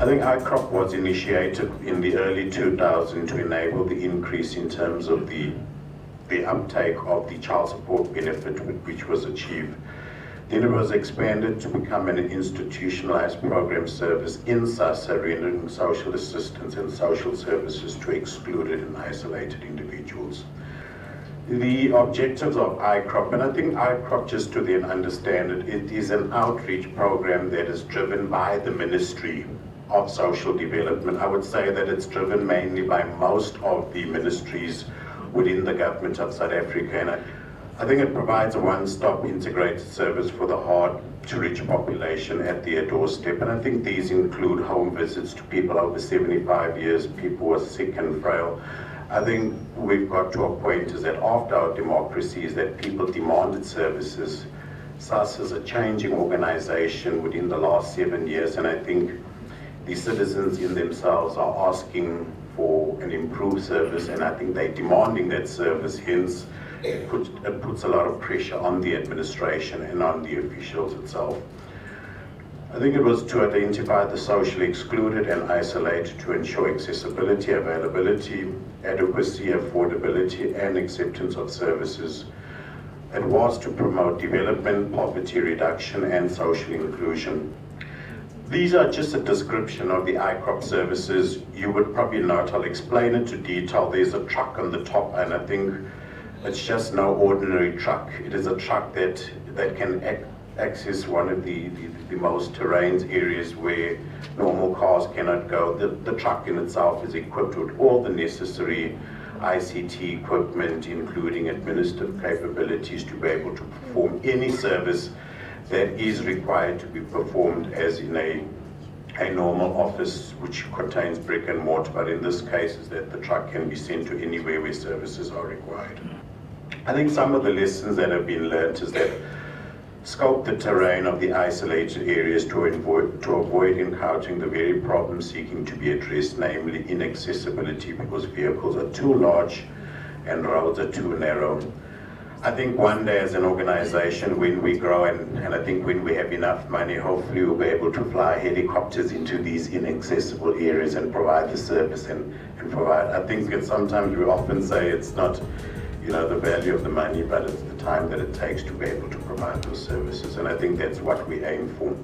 I think ICROP was initiated in the early 2000s to enable the increase in terms of the uptake of the child support benefit, which was achieved. Then it was expanded to become an institutionalized program service in SASSA, rendering social assistance and social services to excluded and isolated individuals. The objectives of ICROP, and I think ICROP, just to then understand it, it is an outreach program that is driven by the Ministry of Social Development. I would say that it's driven mainly by most of the ministries within the government of South Africa, and I think it provides a one-stop integrated service for the hard-to-reach population at their doorstep. And I think these include home visits to people over 75 years, people who are sick and frail. I think we've got to a point is that after our democracy is that people demanded services. SASSA is a changing organization within the last 7 years, and I think the citizens in themselves are asking for an improved service, and I think they're demanding that service. Hence, it puts a lot of pressure on the administration and on the officials itself. I think it was to identify the socially excluded and isolated to ensure accessibility, availability, adequacy, affordability, and acceptance of services. It was to promote development, poverty reduction, and social inclusion. These are just a description of the ICROP services. You would probably note, I'll explain it to detail. There's a truck on the top, and I think it's just no ordinary truck. It is a truck that can access one of the most terrain areas where normal cars cannot go. The truck in itself is equipped with all the necessary ICT equipment, including administrative capabilities to be able to perform any service that is required to be performed as in a normal office which contains brick and mortar, but in this case is that the truck can be sent to anywhere where services are required. I think some of the lessons that have been learned is that scope the terrain of the isolated areas to avoid encountering the very problem seeking to be addressed, namely inaccessibility because vehicles are too large and roads are too narrow. I think one day as an organization, when we grow and I think when we have enough money, hopefully we'll be able to fly helicopters into these inaccessible areas and provide the service and provide. I think that sometimes we often say it's not, the value of the money, but it's the time that it takes to be able to provide those services. And I think that's what we aim for.